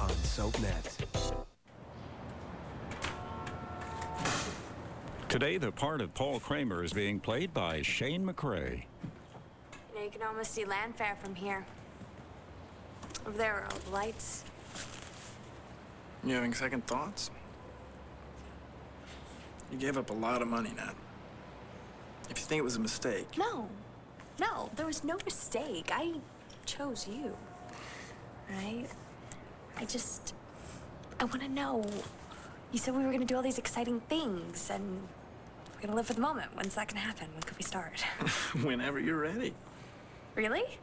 on SoapNet. Today, the part of Paul Kramer is being played by Shane McRae. You know, you can almost see Landfair from here. Over there are all the lights. You having second thoughts? You gave up a lot of money, Nat. If you think it was a mistake... No, there was no mistake. I chose you, right? I want to know. You said we were going to do all these exciting things, and we're going to live for the moment. When's that going to happen? When could we start? Whenever you're ready. Really?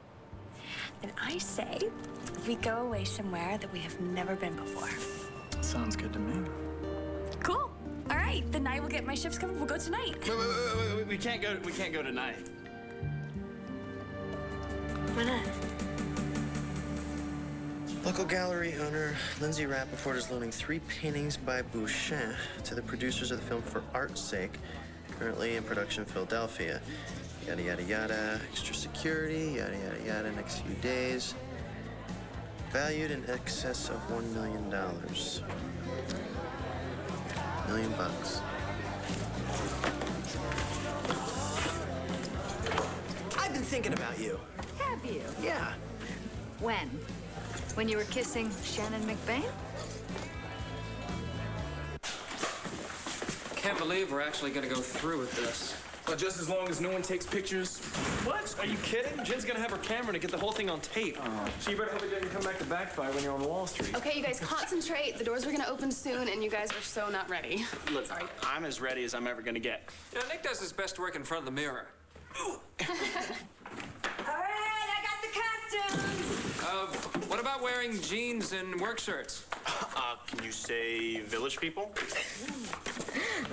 Then I say we go away somewhere that we have never been before. Sounds good to me. Cool. All right, then I will get my shifts coming. We'll go tonight. Wait. We can't go tonight. Why not? Local gallery owner Lindsay Rappaport is loaning 3 paintings by Boucher to the producers of the film For Art's Sake, currently in production in Philadelphia. Yada, yada, yada, extra security, yada, yada, yada, next few days. Valued in excess of $1 million. $1 million bucks. I've been thinking about you. Have you? Yeah. When? When you were kissing Shannon McBain? Can't believe we're actually gonna go through with this. Well, just as long as no one takes pictures. What? Are you kidding? Jen's gonna have her camera to get the whole thing on tape. So you better hope it doesn't come back to backfire when you're on Wall Street. Okay, you guys concentrate. The doors are gonna open soon, and you guys are so not ready. Look, Sorry. I'm as ready as I'm ever gonna get. You know, Nick does his best work in front of the mirror. All right, I got the costumes. What about wearing jeans and work shirts? Can you say Village People?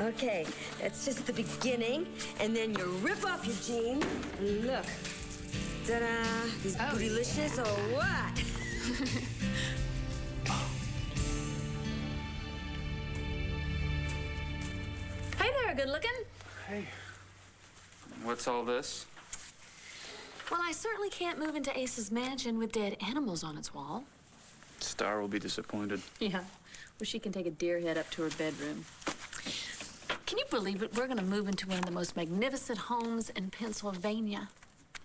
Okay, that's just the beginning, and then you rip off your jeans, and look. Ta-da! These bootylicious or what? Hey there, good looking. Hey. What's all this? Well, I certainly can't move into Ace's mansion with dead animals on its wall. Star will be disappointed. Yeah. Well, she can take a deer head up to her bedroom. Can you believe it? We're going to move into one of the most magnificent homes in Pennsylvania.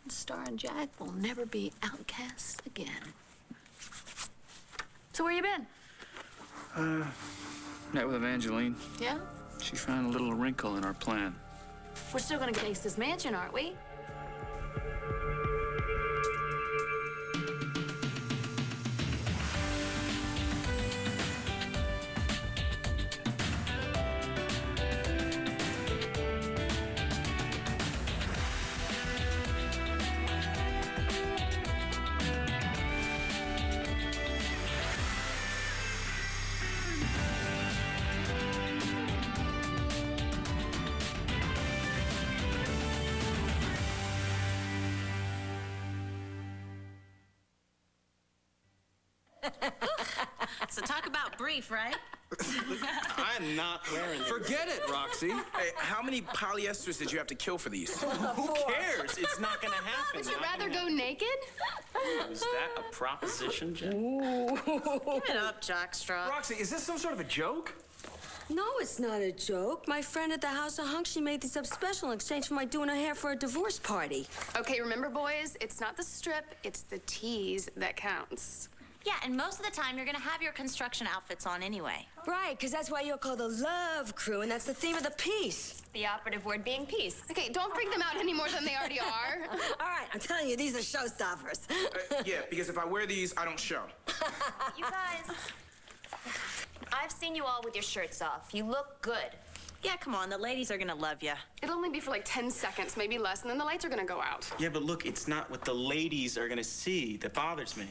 And Star and Jack will never be outcasts again. So where you been? Met with Evangeline. Yeah? She found a little wrinkle in our plan. We're still going to get Ace's mansion, aren't we? So talk about brief, right? I'm not wearing it. Forget it, Roxy. Hey, how many polyesters did you have to kill for these? Who cares? It's not gonna happen. Would you rather go naked? Is that a proposition, Jen? Give it up, Jockstrap. Roxy, is this some sort of a joke? No, it's not a joke. My friend at the House of Hunk, she made these up special in exchange for my doing her hair for a divorce party. Okay, remember, boys, it's not the strip, it's the tease that counts. Yeah, and most of the time, you're gonna have your construction outfits on anyway. Right, because that's why you're called the Love Crew, and that's the theme of the piece. The operative word being peace. Okay, don't freak them out any more than they already are. All right, I'm telling you, these are showstoppers. Yeah, because if I wear these, I don't show. You guys, I've seen you all with your shirts off. You look good. Yeah, come on, the ladies are gonna love you. It'll only be for like 10 seconds, maybe less, and then the lights are gonna go out. Yeah, but look, it's not what the ladies are gonna see that bothers me.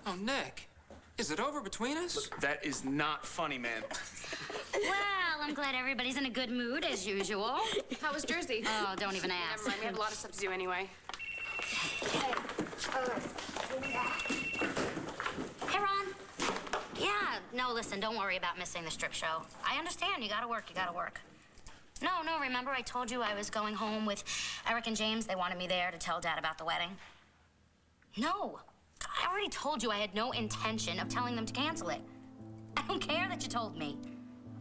Oh, Nick, is it over between us? Look, that is not funny, man. Well, I'm glad everybody's in a good mood, as usual. How was Jersey? Oh, don't even Never ask. mind, we have a lot of stuff to do anyway. Hey, Ron. Yeah, no, listen, don't worry about missing the strip show. I understand, you gotta work. No, remember I told you I was going home with Eric and James? They wanted me there to tell Dad about the wedding. No, I already told you I had no intention of telling them to cancel it. I don't care that you told me.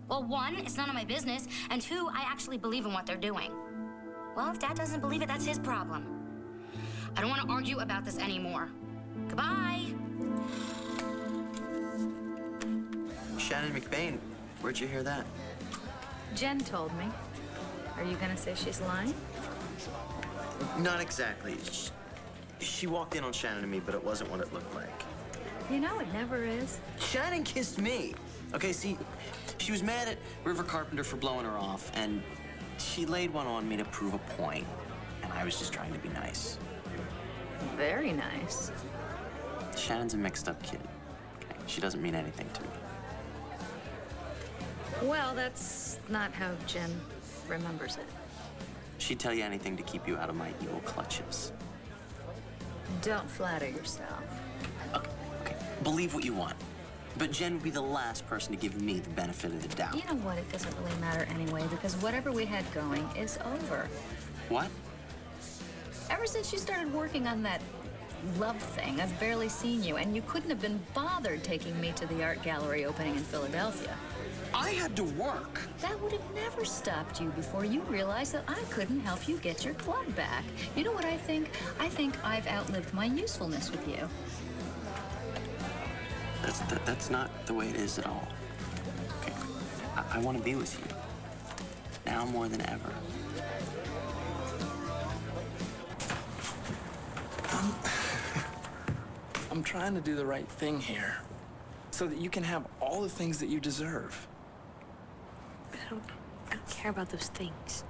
Well, one, it's none of my business, and two, I actually believe in what they're doing. Well, if Dad doesn't believe it, that's his problem. I don't want to argue about this anymore. Goodbye. Shannon McBain, where'd you hear that? Jen told me. Are you gonna say she's lying? Not exactly. She walked in on Shannon and me, but it wasn't what it looked like. You know, it never is. Shannon kissed me. Okay, see, she was mad at River Carpenter for blowing her off, and she laid one on me to prove a point, and I was just trying to be nice. Very nice. Shannon's a mixed-up kid. Okay? She doesn't mean anything to me. Well, that's not how Jen remembers it. She'd tell you anything to keep you out of my evil clutches. Don't flatter yourself. Okay, believe what you want. But Jen would be the last person to give me the benefit of the doubt. You know what? It doesn't really matter anyway, because whatever we had going is over. What? Ever since you started working on that love thing, I've barely seen you, and you couldn't have been bothered taking me to the art gallery opening in Philadelphia. I had to work. That would have never stopped you before you realized that I couldn't help you get your club back. You know what I think? I think I've outlived my usefulness with you. That's not the way it is at all. Okay. I want to be with you. Now more than ever. I'm trying to do the right thing here so that you can have all the things that you deserve. I don't care about those things.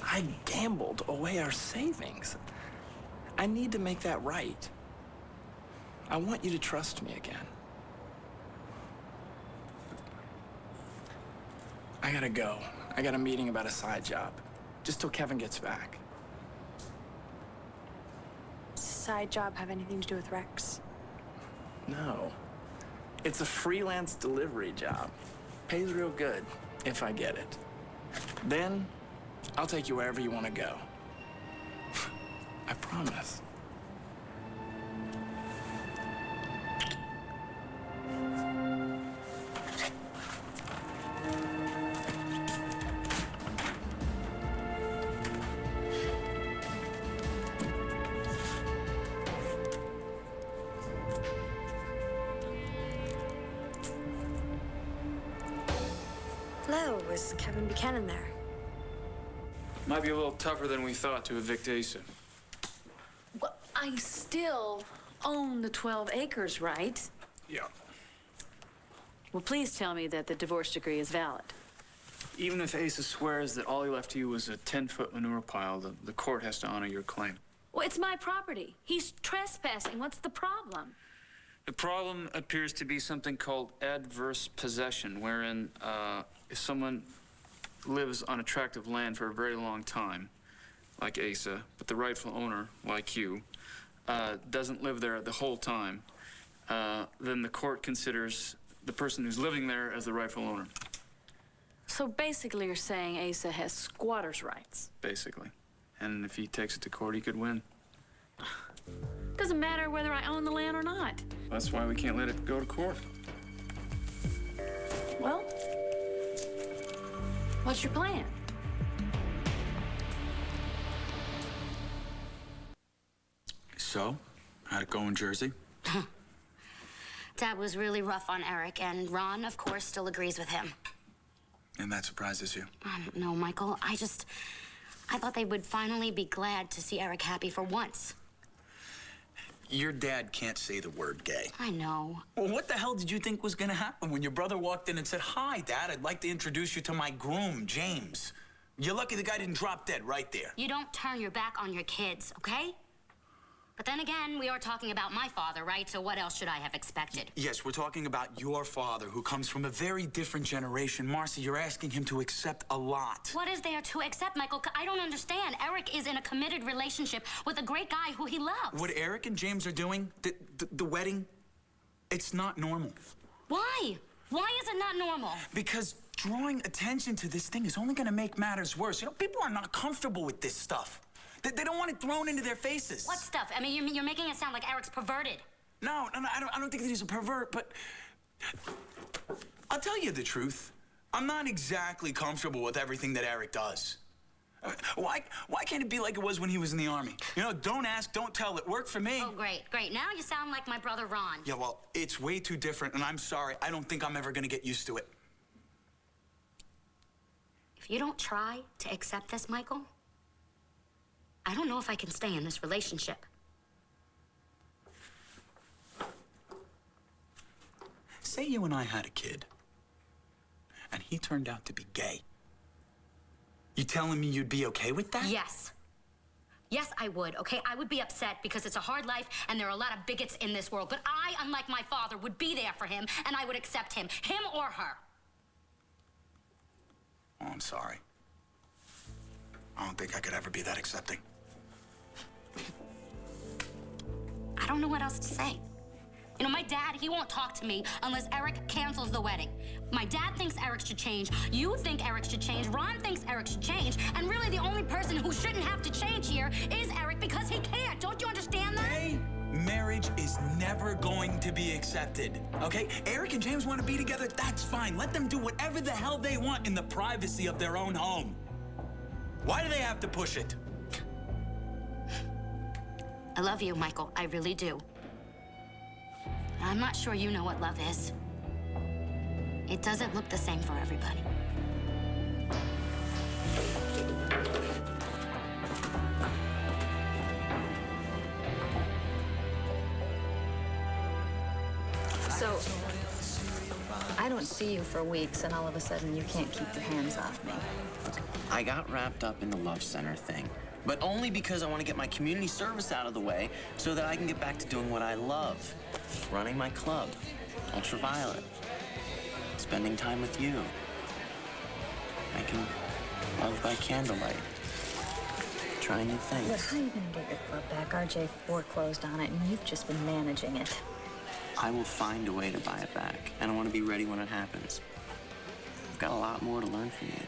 I gambled away our savings. I need to make that right. I want you to trust me again. I gotta go. I got a meeting about a side job. Just till Kevin gets back. Does side job have anything to do with Rex? No. It's a freelance delivery job. Pays real good, if I get it. Then, I'll take you wherever you want to go. I promise. Hello, was Kevin Buchanan there? Might be a little tougher than we thought to evict Asa. Well, I still own the 12 acres, right? Yeah. Well, please tell me that the divorce decree is valid. Even if Asa swears that all he left to you was a 10-foot manure pile, the court has to honor your claim. Well, it's my property. He's trespassing. What's the problem? The problem appears to be something called adverse possession, wherein if someone lives on a tract of land for a very long time, like Asa, but the rightful owner, like you, doesn't live there the whole time, then the court considers the person who's living there as the rightful owner. So basically you're saying Asa has squatter's rights. Basically. And if he takes it to court, he could win. Doesn't matter whether I own the land or not. That's why we can't let it go to court. Well, what's your plan? So, how'd it go in Jersey? Dad was really rough on Eric, and Ron, of course, still agrees with him. And that surprises you? I don't know, Michael. I thought they would finally be glad to see Eric happy for once. Your dad can't say the word gay. I know. Well, what the hell did you think was gonna happen when your brother walked in and said, "Hi, Dad, I'd like to introduce you to my groom, James"? You're lucky the guy didn't drop dead right there. You don't turn your back on your kids, okay? But then again, we are talking about my father, right? So what else should I have expected? Yes, we're talking about your father, who comes from a very different generation. Marcy, you're asking him to accept a lot. What is there to accept, Michael? I don't understand. Eric is in a committed relationship with a great guy who he loves. What Eric and James are doing, the wedding, it's not normal. Why? Why is it not normal? Because drawing attention to this thing is only gonna make matters worse. You know, people are not comfortable with this stuff. They don't want it thrown into their faces. What stuff? I mean, you're making it sound like Eric's perverted. No, I don't think that he's a pervert, but I'll tell you the truth. I'm not exactly comfortable with everything that Eric does. Why can't it be like it was when he was in the Army? You know, don't ask, don't tell. It worked for me. Oh, great. Now you sound like my brother Ron. Yeah, well, it's way too different, and I'm sorry. I don't think I'm ever gonna get used to it. If you don't try to accept this, Michael, I don't know if I can stay in this relationship. Say you and I had a kid, and he turned out to be gay. You telling me you'd be okay with that? Yes. Yes, I would, okay? I would be upset because it's a hard life and there are a lot of bigots in this world. But I, unlike my father, would be there for him and I would accept him or her. Oh, I'm sorry. I don't think I could ever be that accepting. I don't know what else to say. You know, my dad, he won't talk to me unless Eric cancels the wedding. My dad thinks Eric should change. You think Eric should change. Ron thinks Eric should change. And really, the only person who shouldn't have to change here is Eric because he can't. Don't you understand that? Hey, marriage is never going to be accepted, okay? Eric and James want to be together. That's fine. Let them do whatever the hell they want in the privacy of their own home. Why do they have to push it? I love you, Michael. I really do. I'm not sure you know what love is. It doesn't look the same for everybody. So, I don't see you for weeks, and all of a sudden you can't keep your hands off me. I got wrapped up in the Love Center thing, but only because I want to get my community service out of the way so that I can get back to doing what I love. Running my club, Ultraviolet, spending time with you, making love by candlelight, trying new things. Look, how are you going to get your club back? RJ foreclosed on it, and you've just been managing it. I will find a way to buy it back, and I want to be ready when it happens. I've got a lot more to learn from you.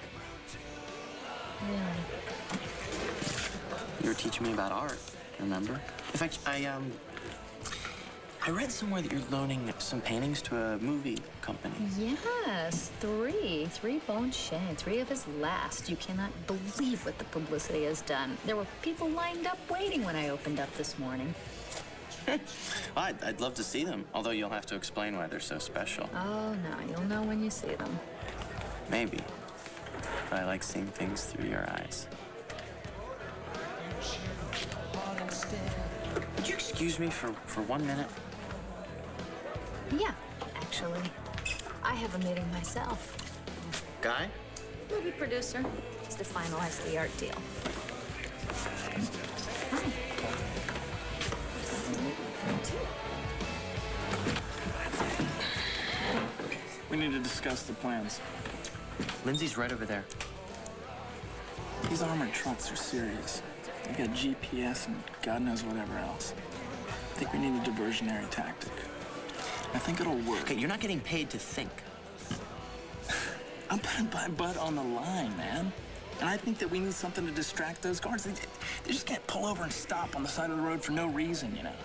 Really? You were teaching me about art, remember? In fact, I read somewhere that you're loaning some paintings to a movie company. Yes, three Bone Shade, 3 of his last. You cannot believe what the publicity has done. There were people lined up waiting when I opened up this morning. I'd love to see them, although you'll have to explain why they're so special. Oh, no, you'll know when you see them. Maybe. But I like seeing things through your eyes. Would you excuse me for 1 minute? Yeah, actually, I have a meeting myself. Guy? Movie producer, just to finalize the art deal. Hi. We need to discuss the plans. Lindsay's right over there. These armored trucks are serious. They've got GPS and God knows whatever else. I think we need a diversionary tactic. I think it'll work. Okay, you're not getting paid to think. I'm putting my butt on the line, man. And I think that we need something to distract those guards. They just can't pull over and stop on the side of the road for no reason, you know.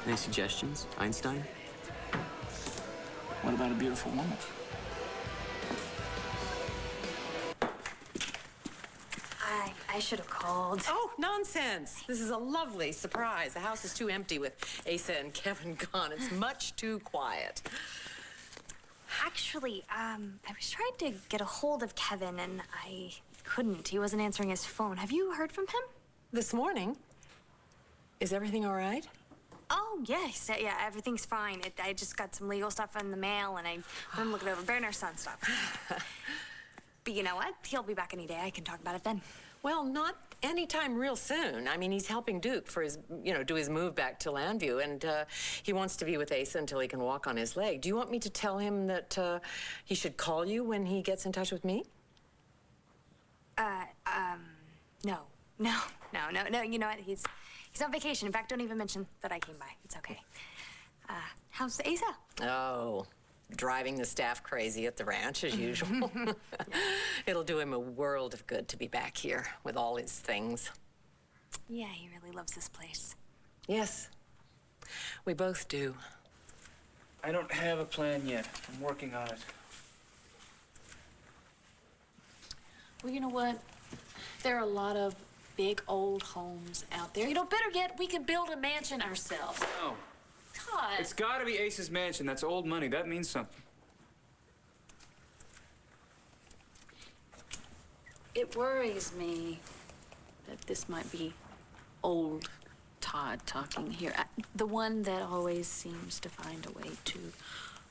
Any suggestions, Einstein? What about a beautiful woman? I should have called. Oh, nonsense. This is a lovely surprise. The house is too empty with Asa and Kevin gone. It's much too quiet. Actually, I was trying to get a hold of Kevin and I couldn't. He wasn't answering his phone. Have you heard from him? This morning? Is everything all right? Oh, yes. Yeah, everything's fine. I just got some legal stuff in the mail and I'm looking over Bernard's son stuff. But you know what? He'll be back any day. I can talk about it then. Well, not anytime real soon. I mean, he's helping Duke for his, do his move back to Landview, and he wants to be with Asa until he can walk on his leg. Do you want me to tell him that he should call you when he gets in touch with me? No. You know what? He's on vacation. In fact, don't even mention that I came by. It's okay. How's Asa? Oh, driving the staff crazy at the ranch as usual. It'll do him a world of good to be back here with all his things. Yeah, he really loves this place. Yes. We both do. I don't have a plan yet. I'm working on it. Well, you know what? There are a lot of big old homes out there. You know, better yet, we could build a mansion ourselves. No. Todd. It's gotta be Ace's mansion. That's old money. That means something. It worries me that this might be old Todd talking here. The one that always seems to find a way to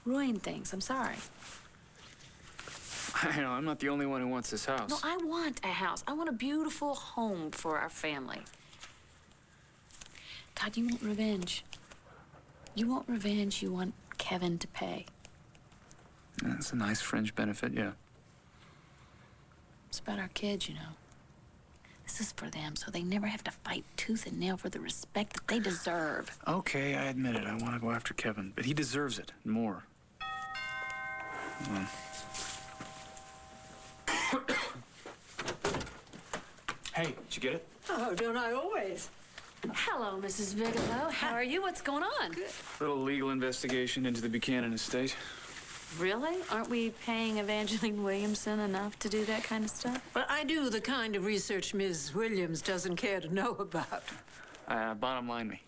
ruin things. I'm sorry. I know, I'm not the only one who wants this house. No, I want a house. I want a beautiful home for our family. Todd, you want revenge. You want revenge. You want Kevin to pay. That's a nice fringe benefit, yeah. It's about our kids, you know. This is for them, so they never have to fight tooth and nail for the respect that they deserve. Okay, I admit it. I want to go after Kevin, but he deserves it more. Hey, did you get it? Oh, don't I always? Hello, Mrs. Bigelow. How are you? What's going on? Good. Little legal investigation into the Buchanan estate. Really? Aren't we paying Evangeline Williamson enough to do that kind of stuff? Well, I do the kind of research Ms. Williams doesn't care to know about. Bottom line me.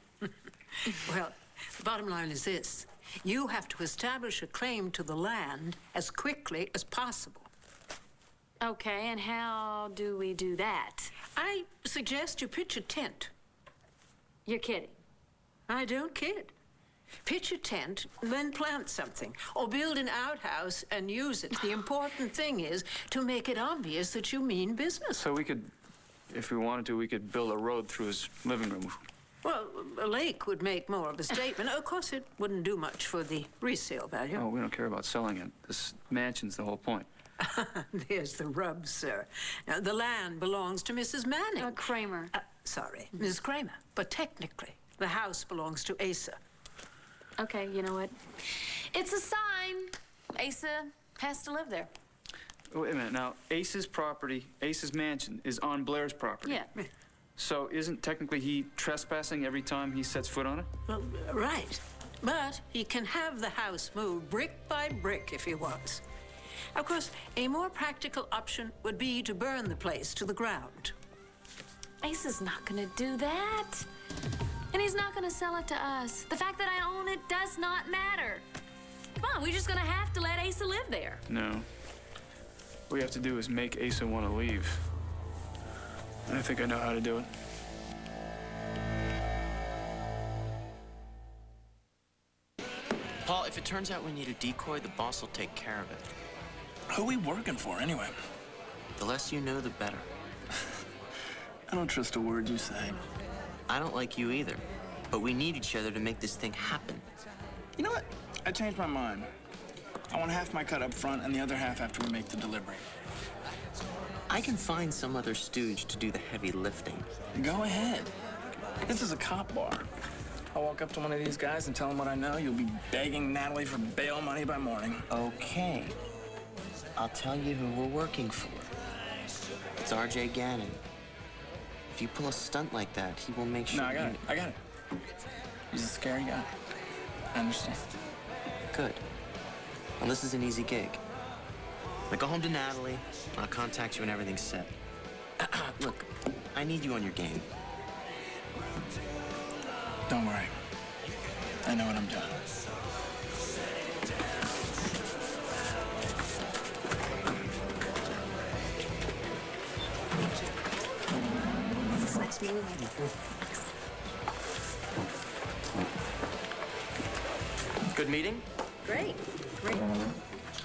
Well, the bottom line is this. You have to establish a claim to the land as quickly as possible. Okay, and how do we do that? I suggest you pitch a tent. You're kidding. I don't kid. Pitch a tent, then plant something, or build an outhouse and use it. The important thing is to make it obvious that you mean business. So we could, if we wanted to, we could build a road through his living room. Well, a lake would make more of a statement. Of course, it wouldn't do much for the resale value. Oh, we don't care about selling it. This mansion's the whole point. There's the rub, sir. Now, the land belongs to Mrs. Manning. Kramer. Sorry, Ms. Kramer. But technically, the house belongs to Asa. Okay, you know what? It's a sign. Asa has to live there. Wait a minute. Now, Ace's property, Ace's mansion, is on Blair's property. Yeah. So isn't technically he trespassing every time he sets foot on it? Well, right. But he can have the house moved brick by brick if he wants. Of course, a more practical option would be to burn the place to the ground. Asa's not gonna do that. And he's not gonna sell it to us. The fact that I own it does not matter. Come on, we're just gonna have to let Asa live there. No. What we have to do is make Asa want to leave. And I think I know how to do it. Paul, if it turns out we need a decoy, the boss will take care of it. Who are we working for, anyway? The less you know, the better. I don't trust a word you say. I don't like you either, but we need each other to make this thing happen. You know what? I changed my mind. I want half my cut up front and the other half after we make the delivery. I can find some other stooge to do the heavy lifting. Go ahead. This is a cop bar. I'll walk up to one of these guys and tell them what I know. You'll be begging Natalie for bail money by morning. Okay. I'll tell you who we're working for. It's R.J. Gannon. If you pull a stunt like that, he will make sure. No, I got it. He's a scary guy. I understand. Good. Well, this is an easy gig. Now go home to Natalie. I'll contact you when everything's set. Look, I need you on your game. Don't worry. I know what I'm doing. It's nice meeting you. Good meeting? Great. Great.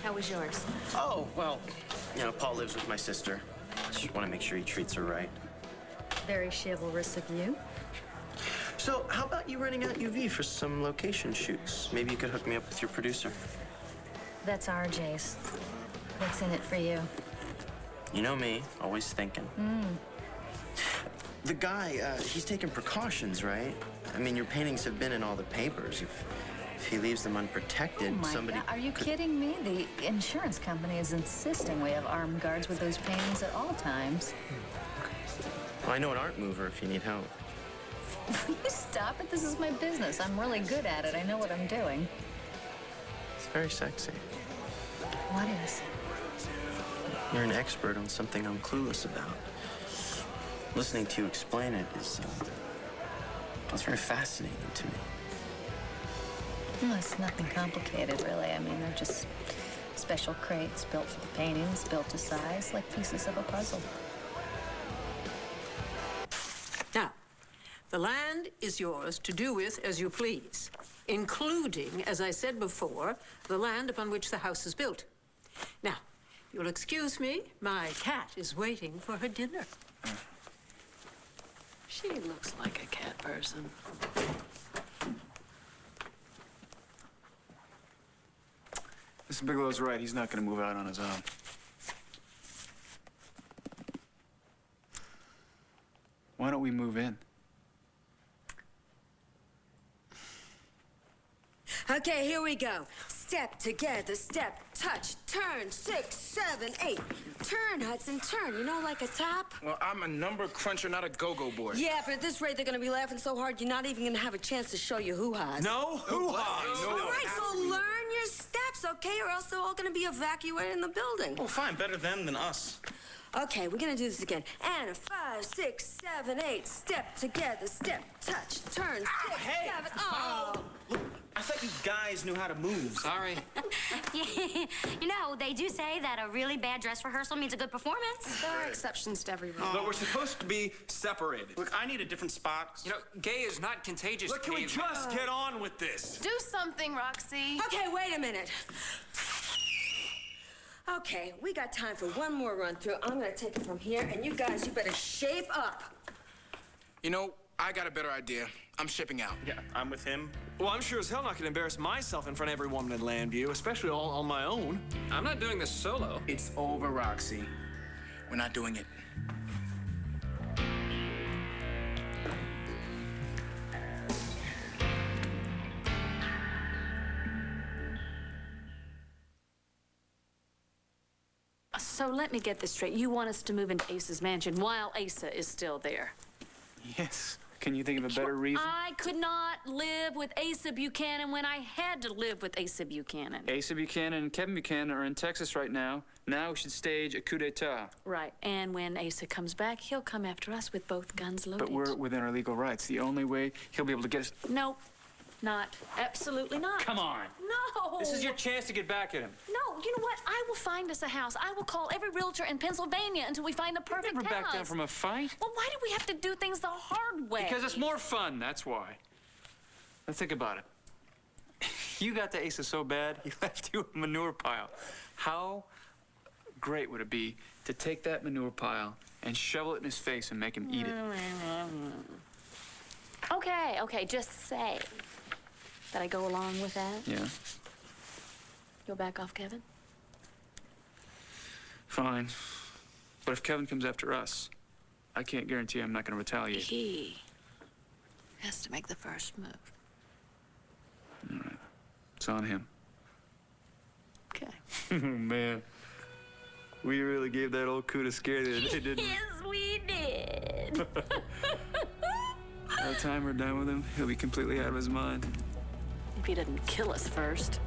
How was yours? Oh, well, you know, Paul lives with my sister. Just want to make sure he treats her right. Very chivalrous of you. So, how about you renting out UV for some location shoots? Maybe you could hook me up with your producer. That's RJ's. What's in it for you? You know me, always thinking. The guy, he's taking precautions, right? I mean, your paintings have been in all the papers. If he leaves them unprotected, Oh my somebody God. Are you could... kidding me? The insurance company is insisting we have armed guards with those paintings at all times. Well, I know an art mover if you need help. Will you stop it? This is my business. I'm really good at it. I know what I'm doing. It's very sexy. What is? You're an expert on something I'm clueless about. Listening to you explain it is, it's very fascinating to me. Well, it's nothing complicated, really. I mean, they're just special crates built for the paintings, built to size, like pieces of a puzzle. Now, the land is yours to do with as you please, including, as I said before, the land upon which the house is built. Now, you'll excuse me, my cat is waiting for her dinner. She looks like a cat person. Mr. Bigelow's right. He's not going to move out on his own. Why don't we move in? Okay, here we go. Step together, step, touch, turn, 6, 7, 8. Turn, Hudson, turn. You know, like a top? Well, I'm a number cruncher, not a go-go boy. Yeah, but at this rate, they're gonna be laughing so hard, you're not even gonna have a chance to show your hoo-has. No hoo-has. All right, so learn your steps, okay? Or else they're all gonna be evacuated in the building. Well, fine. Better them than us. Okay, we're gonna do this again. And 5, 6, 7, 8. Step together, step, touch, turn, 6, 7. Oh. Look, I thought you guys knew how to move. Sorry. You know, they do say that a really bad dress rehearsal means a good performance. There are exceptions to every rule. But we're supposed to be separated. Look, I need a different spot. You know, gay is not contagious. Look, can we caveman. just get on with this? Do something, Roxy. Okay, wait a minute. Okay, we got time for one more run through. I'm gonna take it from here, and you guys, you better shape up. You know, I got a better idea. I'm shipping out. Yeah, I'm with him. Well, I'm sure as hell not gonna embarrass myself in front of every woman in Landview, especially all on my own. I'm not doing this solo. It's over, Roxy. We're not doing it. So let me get this straight. You want us to move into Asa's mansion while Asa is still there? Yes. Can you think of a better reason? I could not live with Asa Buchanan when I had to live with Asa Buchanan. Asa Buchanan and Kevin Buchanan are in Texas right now. Now we should stage a coup d'etat. Right, and when Asa comes back, he'll come after us with both guns loaded. But we're within our legal rights. The only way he'll be able to get us... Nope, not. Absolutely not. Come on. No. This is your chance to get back at him. No, you know what? I will find us a house. I will call every realtor in Pennsylvania until we find the perfect Never house. back down from a fight. Well, why do we have to do things the hard way? Because it's more fun, that's why. Now think about it. You got to Asa so bad, he left you a manure pile. How great would it be to take that manure pile and shovel it in his face and make him eat it? Okay, just say that I go along with that. Yeah, You'll back off, Kevin? fine. But if Kevin comes after us, I can't guarantee I'm not going to retaliate. He has to make the first move. All right. It's on him. Okay. Oh, man. We really gave that old coup to scare the other day, didn't we? Yes, we did. By the time we're done with him, he'll be completely out of his mind. If he doesn't kill us first.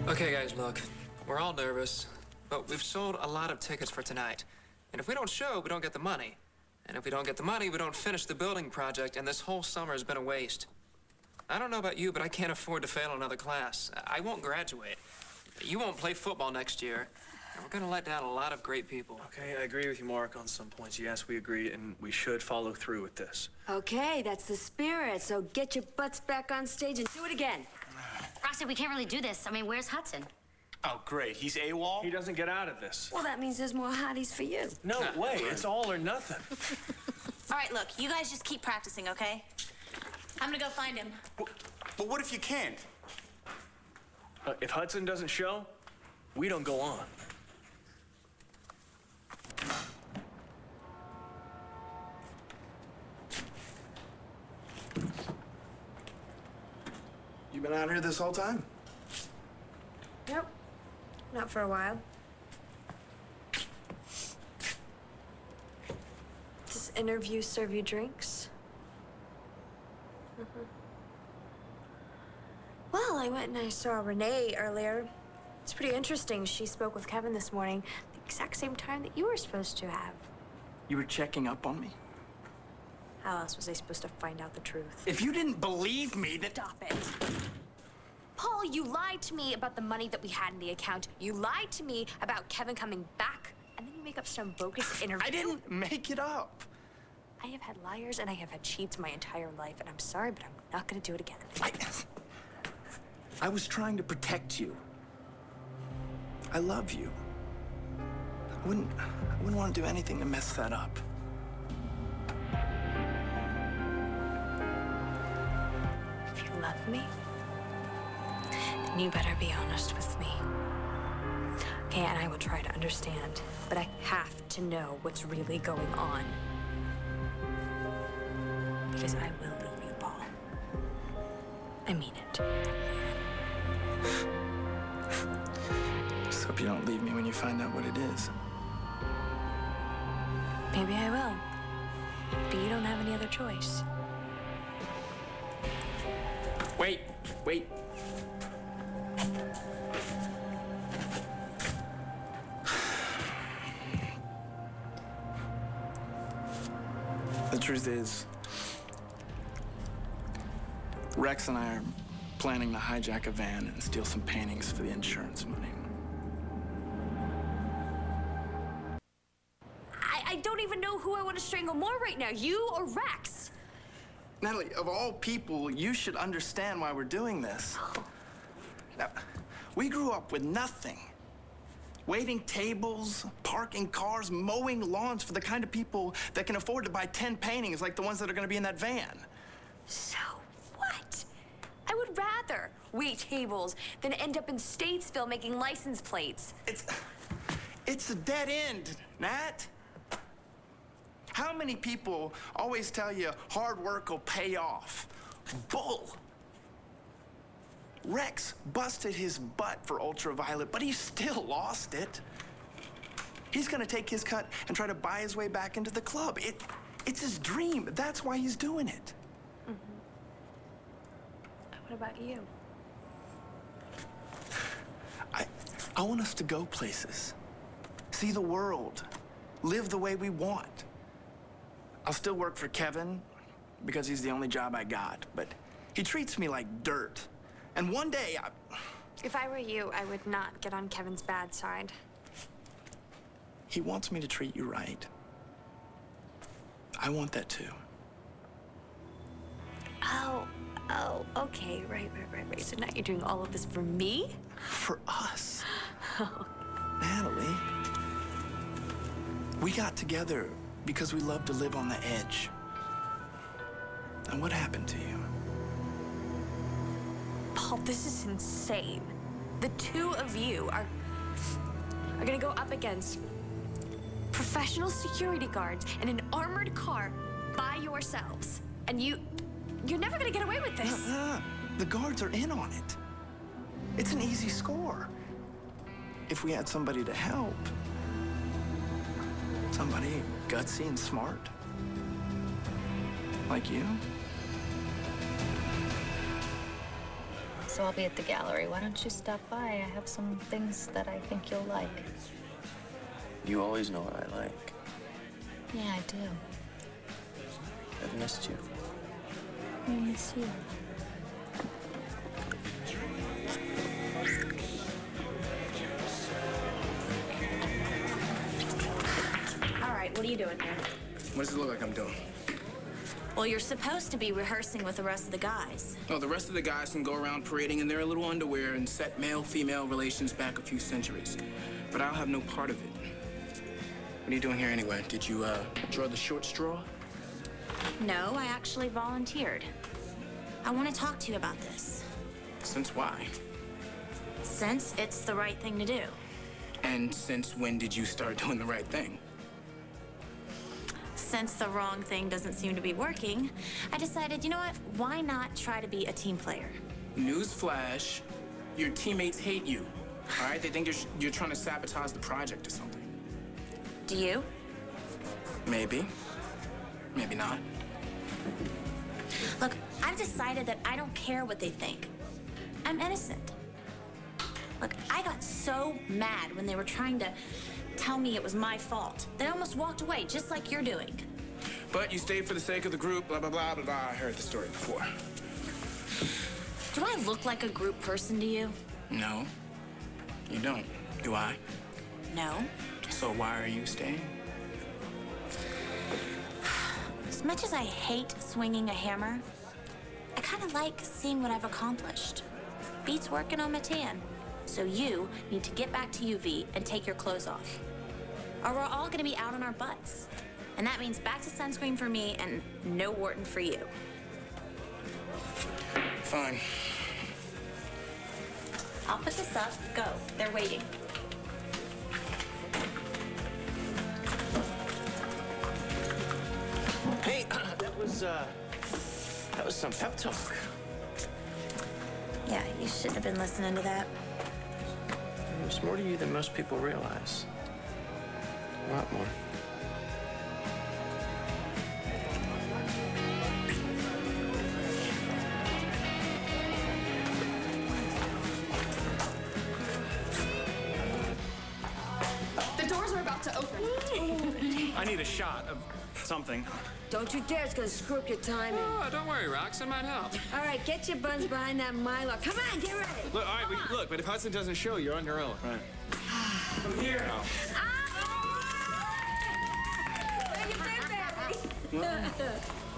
Okay, guys, look. We're all nervous, but we've sold a lot of tickets for tonight. And if we don't show, we don't get the money. And if we don't get the money, we don't finish the building project, and this whole summer has been a waste. I don't know about you, but I can't afford to fail another class. I won't graduate. You won't play football next year. And we're going to let down a lot of great people. Okay, I agree with you, Mark, on some points. Yes, we agree, and we should follow through with this. Okay, that's the spirit. So get your butts back on stage and do it again. Roxy, we can't really do this. I mean, where's Hudson? Oh, great. He's AWOL? He doesn't get out of this. Well, that means there's more hotties for you. No way. It's all or nothing. All right, look, you guys just keep practicing, okay? I'm gonna go find him. But what if you can't? If Hudson doesn't show, we don't go on. You been out here this whole time? Nope, not for a while. Does interview serve you drinks? Well, I went and I saw Renee earlier. It's pretty interesting. She spoke with Kevin this morning, the exact same time that you were supposed to have. You were checking up on me? How else was I supposed to find out the truth? If you didn't believe me, then... Stop it. Paul, you lied to me about the money that we had in the account. You lied to me about Kevin coming back, and then you make up some bogus interview. I didn't make it up. I have had liars and I have had cheats my entire life, and I'm sorry, but I'm not gonna do it again. I was trying to protect you. I love you. I wouldn't want to do anything to mess that up. If you love me, then you better be honest with me. Okay, and I will try to understand, but I have to know what's really going on. Because I will leave you, Paul. I mean it. Just hope you don't leave me when you find out what it is. Maybe I will. But you don't have any other choice. Wait. The truth is, Rex and I are planning to hijack a van and steal some paintings for the insurance money. I don't even know who I want to strangle more right now, you or Rex. Natalie, of all people, you should understand why we're doing this. Now, we grew up with nothing. Waiting tables, parking cars, mowing lawns for the kind of people that can afford to buy 10 paintings like the ones that are going to be in that van. So what? I would rather wait tables than end up in Statesville making license plates. It's a dead end, Nat. How many people always tell you hard work will pay off? Bull. Rex busted his butt for Ultraviolet, but he still lost it. He's gonna take his cut and try to buy his way back into the club. It's his dream. That's why he's doing it. What about you? I want us to go places, see the world, live the way we want. I'll still work for Kevin because he's the only job I got, but he treats me like dirt. And one day, If I were you, I would not get on Kevin's bad side. he wants me to treat you right. I want that too. Oh, okay, right. So now you're doing all of this for me? For us. Natalie, we got together because we love to live on the edge. And what happened to you? Paul, this is insane. The two of you are gonna go up against professional security guards in an armored car by yourselves. And you're never gonna get away with this. The guards are in on it. It's an easy score. If we had somebody to help. Somebody gutsy and smart. Like you. So I'll be at the gallery. Why don't you stop by? I have some things that I think you'll like. You always know what I like. Yeah, I do. I've missed you. I miss you. All right, what are you doing here? What does it look like I'm doing? Well, you're supposed to be rehearsing with the rest of the guys. No, the rest of the guys can go around parading in their little underwear and set male-female relations back a few centuries. But I'll have no part of it. What are you doing here anyway? Did you, draw the short straw? No, I actually volunteered. I want to talk to you about this. Since why? Since it's the right thing to do. And since when did you start doing the right thing? Since the wrong thing doesn't seem to be working, I decided, you know what? Why not try to be a team player? Newsflash, your teammates hate you. All right? They think you're trying to sabotage the project or something. Do you? Maybe. Maybe not. Look, I've decided that I don't care what they think. I'm innocent. Look, I got so mad when they were trying to tell me it was my fault that I almost walked away, just like you're doing. But you stayed for the sake of the group, blah, blah, blah, blah, blah. I heard the story before. Do I look like a group person to you? No, you don't. Do I? No. So why are you staying? As much as I hate swinging a hammer, I kind of like seeing what I've accomplished. Beats working on my tan. So you need to get back to UV and take your clothes off. Or we're all gonna be out on our butts. And that means back to sunscreen for me and no Wharton for you. Fine. I'll put this up. Go. They're waiting. Hey, that was some pep talk. Yeah, you shouldn't have been listening to that. There's more to you than most people realize. A lot more. The doors are about to open. I need a shot of something. Don't you dare, it's gonna screw up your timing. Oh, don't worry, Rox. I might help. All right, get your buns behind that Mylar. Come on, get ready. Look, all right, look, but if Hudson doesn't show, you're on your own. Right. Come here.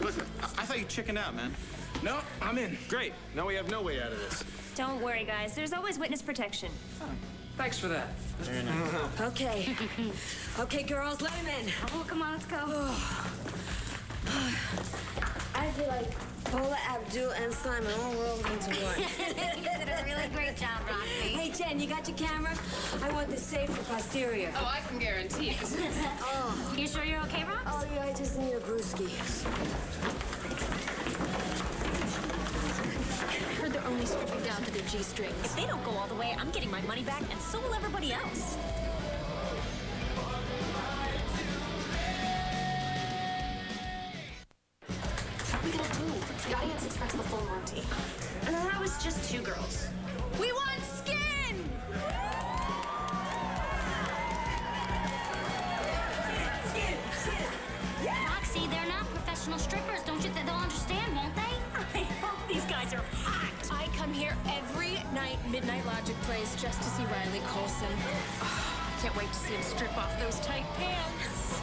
Listen, I thought you chickened out, man. No, I'm in. Great. Now we have no way out of this. Don't worry, guys. There's always witness protection. Thanks for that. Very nice. Okay. Okay, girls, let him in. Oh, come on, let's go. I feel like Paula, Abdul, and Simon all rolled into one. You did a really great job, Roxy. Hey, Jen, you got your camera? I want this saved for posterior. Oh, I can guarantee it. Oh. You sure you're okay, Rox? Oh, yeah, I just need a brewski. I heard they're only stripping down to their G-strings. If they don't go all the way, I'm getting my money back, and so will everybody else. What are we gonna do? The audience expects the full Monty. And that was just 2 girls. We want skin! Roxy, they're not professional strippers. Don't you think they'll understand, won't they? I hope these guys are hot. I come here every night Midnight Logic plays just to see Riley Colson. Oh, can't wait to see him strip off those tight pants.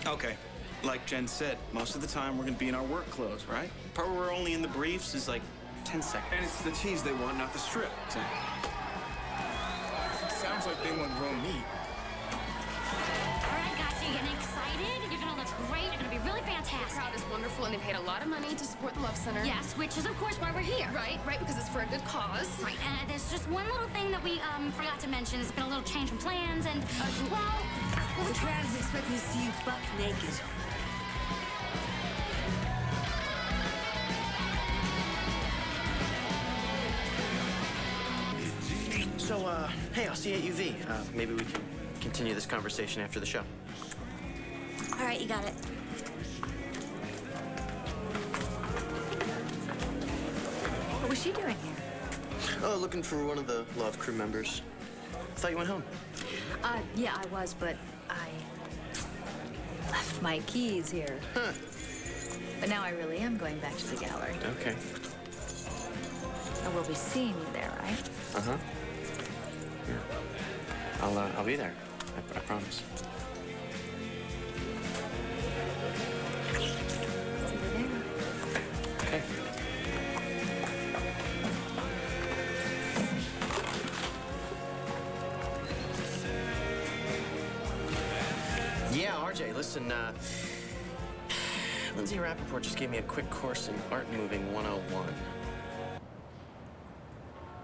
Okay. Like Jen said, most of the time we're gonna be in our work clothes, right? Part where we're only in the briefs is like 10 seconds. And it's the tease they want, not the strip. Exactly. Sounds like they want grown meat. All right, guys, are you getting excited? You're gonna look great. You're gonna be really The fantastic. crowd is wonderful, and they paid a lot of money to support the Love Center. Yes, which is, of course, why we're here. Right, because it's for a good cause. Right, and there's just one little thing that we forgot to mention. There's been a little change in plans, and, The crowd is expecting to see you buck naked. So, hey, I'll see you at UV. Maybe we can continue this conversation after the show. all right, you got it. What was she doing here? Oh, looking for one of the Love crew members. Thought you went home. Yeah, I was, but I left my keys here. Huh. But now I really am going back to the gallery. Okay. And we'll be seeing you there, right? Uh-huh. Yeah. I'll be there. I promise. See you there. Okay. Yeah, RJ, listen, Lindsay Rappaport just gave me a quick course in art moving 101.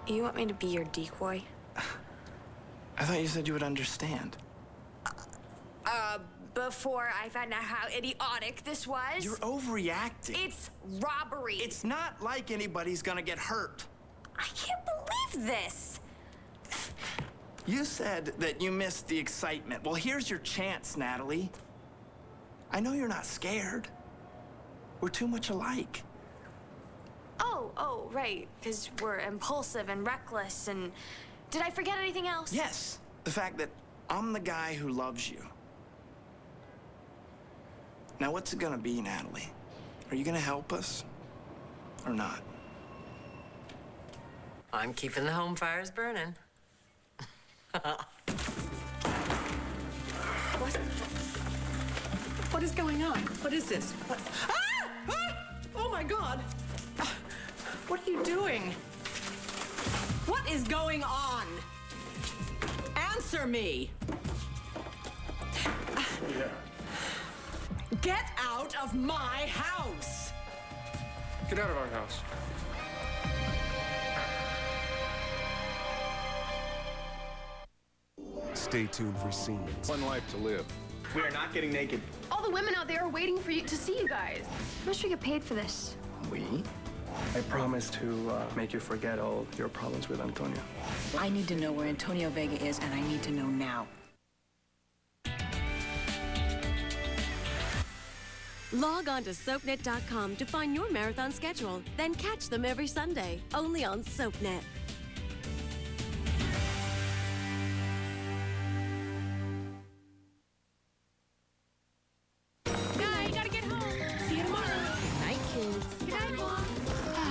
You want me to be your decoy? I thought you said you would understand. Before I found out how idiotic this was. You're overreacting. It's robbery. It's not like anybody's gonna get hurt. I can't believe this. You said that you missed the excitement. Well, here's your chance, Natalie. I know you're not scared. We're too much alike. Oh, right. Because we're impulsive and reckless and... Did I forget anything else? Yes, the fact that I'm the guy who loves you. Now, what's it gonna be, Natalie? Are you gonna help us or not? I'm keeping the home fires burning. What is going on? What is this? What? Ah! Ah! Oh, my God. What are you doing? What is going on? Answer me. Get out of my house. Get out of our house. Stay tuned for scenes. One life to live. We are not getting naked. All the women out there are waiting for you to see you guys. How much do we get paid for this? We? I promise to make you forget all your problems with Antonio. I need to know where Antonio Vega is, and I need to know now. Log on to SoapNet.com to find your marathon schedule. Then catch them every Sunday, only on SoapNet.